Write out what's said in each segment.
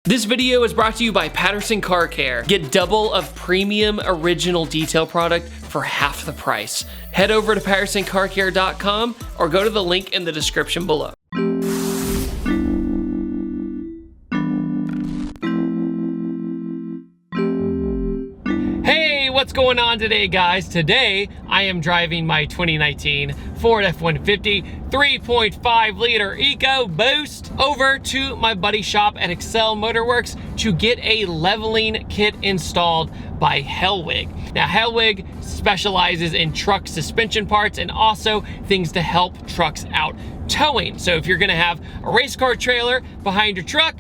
This video is brought to you by Patterson Car Care. Get double of premium original detail product for half the price. Head over to pattersoncarcare.com or go to the link in the description below. What's going on today, guys? Today I am driving my 2019 Ford F150 3.5 liter Ecoboost over to my buddy's shop at Excel Motorworks to get a leveling kit installed by Hellwig. Now, Hellwig specializes in truck suspension parts and also things to help trucks out towing. So if you're gonna have a race car trailer behind your truck,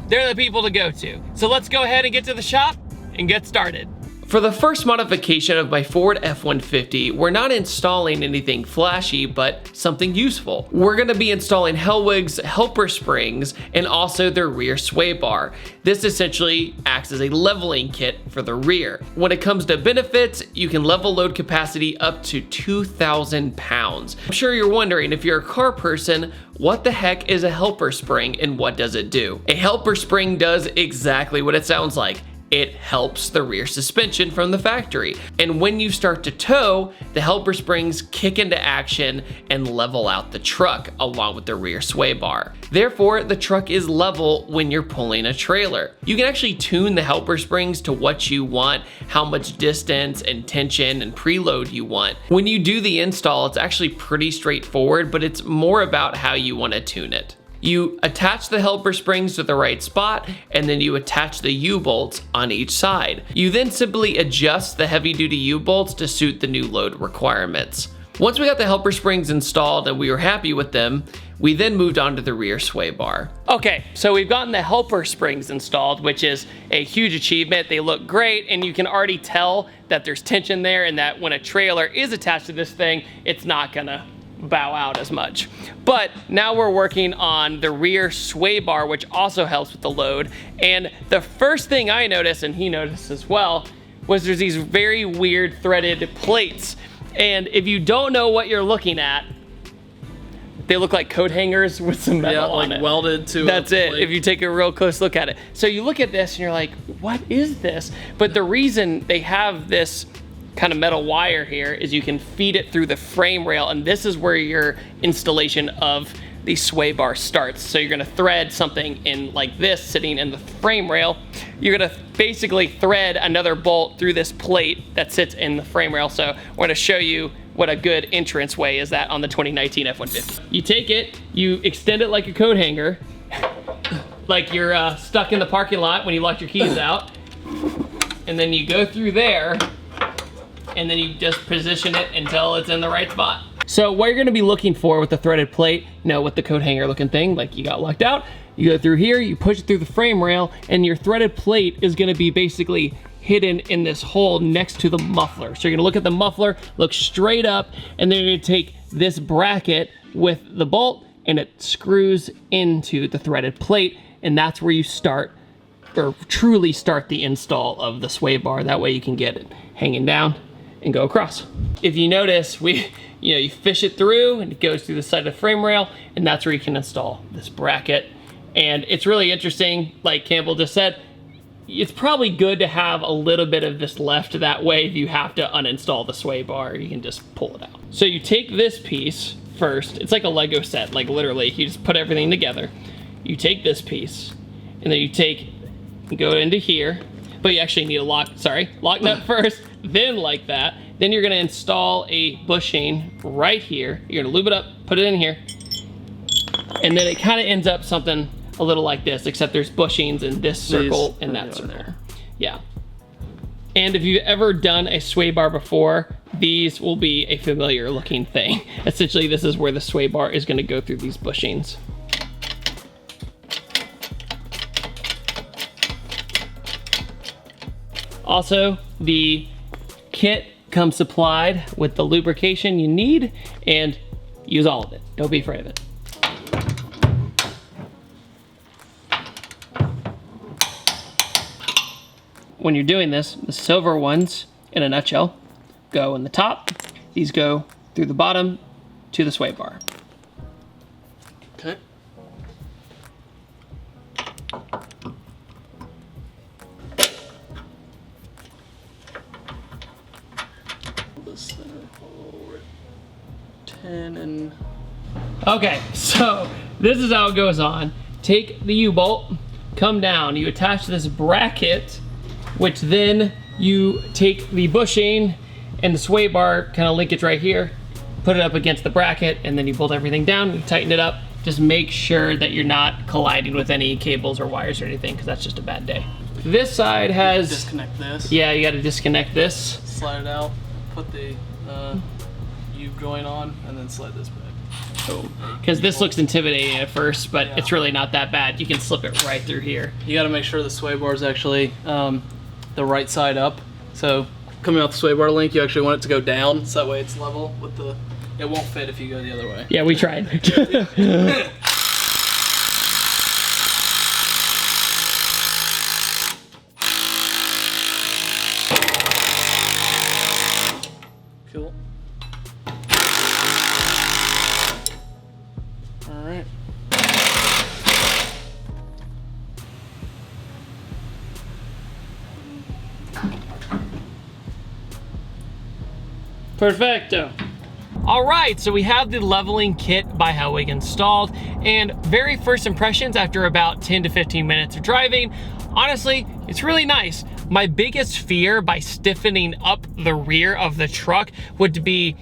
they're the people to go to. So let's go ahead and get to the shop and get started. For the first modification of my Ford F150, we're not installing anything flashy, but something useful. We're gonna be installing Hellwig's helper springs and also their rear sway bar. This essentially acts as a leveling kit for the rear. When it comes to benefits, you can level load capacity up to 2,000 pounds. I'm sure you're wondering, if you're a car person, what the heck is a helper spring and what does it do? A helper spring does exactly what it sounds like. It helps the rear suspension from the factory. And when you start to tow, the helper springs kick into action and level out the truck along with the rear sway bar. Therefore, the truck is level when you're pulling a trailer. You can actually tune the helper springs to what you want, how much distance and tension and preload you want. When you do the install, it's actually pretty straightforward, but it's more about how you want to tune it. You attach the helper springs to the right spot, and then you attach the U-bolts on each side. You then simply adjust the heavy-duty U-bolts to suit the new load requirements. Once we got the helper springs installed and we were happy with them, we then moved on to the rear sway bar. Okay, so we've gotten the helper springs installed, which is a huge achievement. They look great, and you can already tell that there's tension there and that when a trailer is attached to this thing, it's not gonna bow out as much. But now we're working on the rear sway bar, which also helps with the load. And the first thing I noticed, and he noticed as well, was there's these very weird threaded plates. And if you don't know what you're looking at, they look like coat hangers with some metal on it. Welded to That's a it, plate. if you take a real close look at it. So you look at this and you're like, what is this? But the reason they have this kind of metal wire here is you can feed it through the frame rail, and this is where your installation of the sway bar starts. So you're gonna thread something in like this sitting in the frame rail. You're gonna basically thread another bolt through this plate that sits in the frame rail. So we're gonna show you what a good entrance way is that on the 2019 F-150. You take it, you extend it like a coat hanger, like you're stuck in the parking lot when you locked your keys out, and then you go through there, and then you just position it until it's in the right spot. So what you're gonna be looking for with the threaded plate, you know, with the coat hanger looking thing, like you got lucked out, you go through here, you push it through the frame rail, and your threaded plate is gonna be basically hidden in this hole next to the muffler. So you're gonna look at the muffler, look straight up, and then you're gonna take this bracket with the bolt, and it screws into the threaded plate, and that's where you start, or truly start the install of the sway bar. That way you can get it hanging down and go across. If you notice, you fish it through and it goes through the side of the frame rail, and that's where you can install this bracket. And it's really interesting, like Campbell just said, it's probably good to have a little bit of this left, that way if you have to uninstall the sway bar, you can just pull it out. So you take this piece first, it's like a Lego set, like literally, you just put everything together. You take this piece, and then you go into here, but you actually need a lock nut first, then like that. Then you're gonna install a bushing right here. You're gonna lube it up, put it in here, and then it kind of ends up something a little like this, except there's bushings in this circle and that circle. Yeah. And if you've ever done a sway bar before, these will be a familiar looking thing. Essentially, this is where the sway bar is gonna go through these bushings. Also, the kit comes supplied with the lubrication you need, and use all of it. Don't be afraid of it. When you're doing this, the silver ones, in a nutshell, go in the top. These go through the bottom to the sway bar. Okay. 10 and... Okay, so this is how it goes on. Take the U-bolt, come down, you attach this bracket, which then you take the bushing and the sway bar, kind of link it right here, put it up against the bracket, and then you bolt everything down, you tighten it up. Just make sure that you're not colliding with any cables or wires or anything, because that's just a bad day. This side has... Disconnect this. Yeah, you gotta disconnect this. Slide it out, put the U-joint on, and then slide this back. Because this looks intimidating at first, but yeah, it's really not that bad. You can slip it right through here. You gotta make sure the sway bar is actually the right side up. So coming off the sway bar link, you actually want it to go down, so that way it's level with the... It won't fit if you go the other way. Yeah, we tried. Cool. All right. Perfecto. All right, so we have the leveling kit by Hellwig installed, and very first impressions after about 10 to 15 minutes of driving, honestly, it's really nice. My biggest fear by stiffening up the rear of the truck would be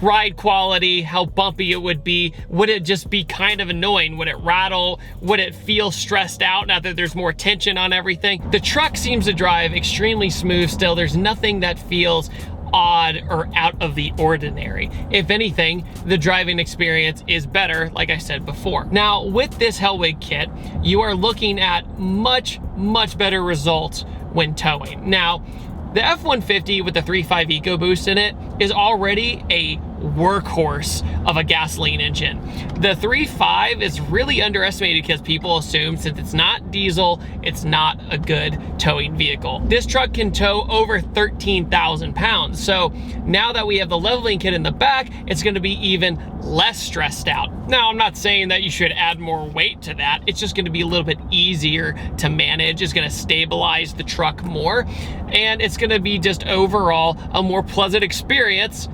ride quality, how bumpy it would be. Would it just be kind of annoying? Would it rattle? Would it feel stressed out now that there's more tension on everything? The truck seems to drive extremely smooth still. There's nothing that feels odd or out of the ordinary. If anything, the driving experience is better, like I said before. Now, with this Hellwig kit, you are looking at much better results when towing. Now, the F150 with the 3.5 Ecoboost in it is already a workhorse of a gasoline engine. The 3.5 is really underestimated because people assume since it's not diesel, it's not a good towing vehicle. This truck can tow over 13,000 pounds. So now that we have the leveling kit in the back, it's gonna be even less stressed out. Now, I'm not saying that you should add more weight to that. It's just gonna be a little bit easier to manage. It's gonna stabilize the truck more, and it's gonna be just overall a more pleasant experience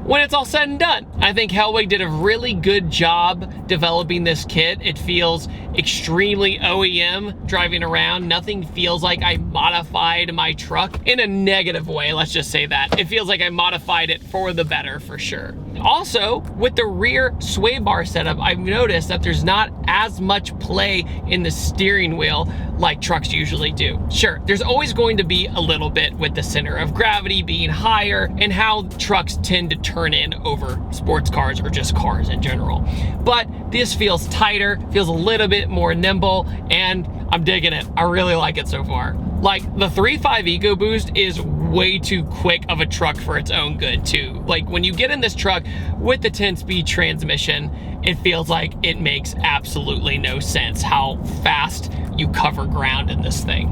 when it's all said and done. I think Hellwig did a really good job developing this kit. It feels extremely OEM driving around. Nothing feels like I modified my truck in a negative way, let's just say that. It feels like I modified it for the better, for sure. Also, with the rear sway bar setup, I've noticed that there's not as much play in the steering wheel like trucks usually do. Sure, there's always going to be a little bit with the center of gravity being higher and how trucks tend to turn in over sports cars or just cars in general. But this feels tighter, feels a little bit more nimble, and I'm digging it. I really like it so far. Like, the 3.5 Ecoboost is way too quick of a truck for its own good too. Like, when you get in this truck with the 10-speed transmission, it feels like it makes absolutely no sense how fast you cover ground in this thing.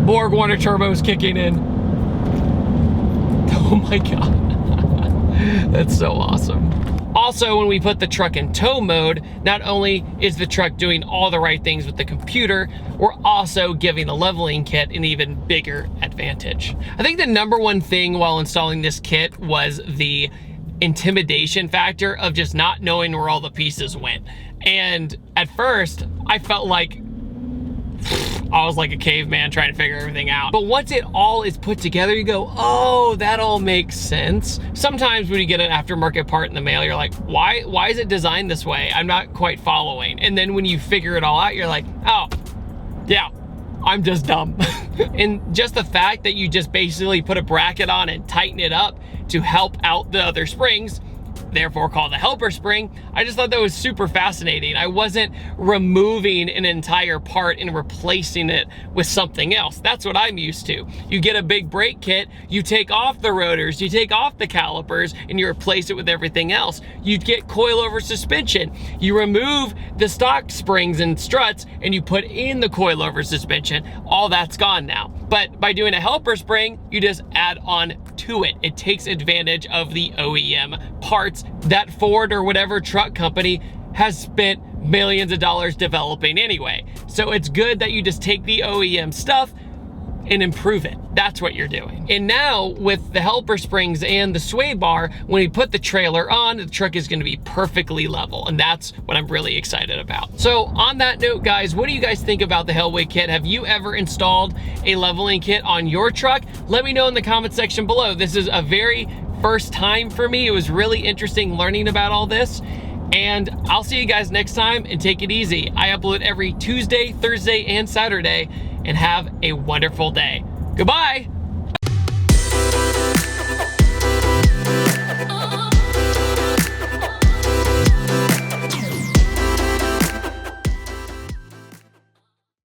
Borg Warner turbos kicking in. Oh my God, that's so awesome. Also, when we put the truck in tow mode, not only is the truck doing all the right things with the computer, we're also giving the leveling kit an even bigger advantage. I think the #1 thing while installing this kit was the intimidation factor of just not knowing where all the pieces went. And at first, I felt like I was like a caveman trying to figure everything out. But once it all is put together, you go, oh, that all makes sense. Sometimes when you get an aftermarket part in the mail, you're like, why is it designed this way? I'm not quite following. And then when you figure it all out, you're like, oh, yeah, I'm just dumb. And just the fact that you just basically put a bracket on and tighten it up to help out the other springs, therefore called the helper spring, I just thought that was super fascinating. I wasn't removing an entire part and replacing it with something else. That's what I'm used to. You get a big brake kit, you take off the rotors, you take off the calipers, and you replace it with everything else. You get coilover suspension. You remove the stock springs and struts, and you put in the coilover suspension. All that's gone now. But by doing a helper spring, you just add on to it. It takes advantage of the OEM parts that Ford or whatever truck company has spent millions of dollars developing anyway. So it's good that you just take the OEM stuff and improve it. That's what you're doing. And now with the helper springs and the sway bar, when we put the trailer on, the truck is gonna be perfectly level. And that's what I'm really excited about. So on that note, guys, what do you guys think about the Hellway kit? Have you ever installed a leveling kit on your truck? Let me know in the comment section below. This is a very first time for me. It was really interesting learning about all this. And I'll see you guys next time, and take it easy. I upload every Tuesday, Thursday, and Saturday, and have a wonderful day. Goodbye.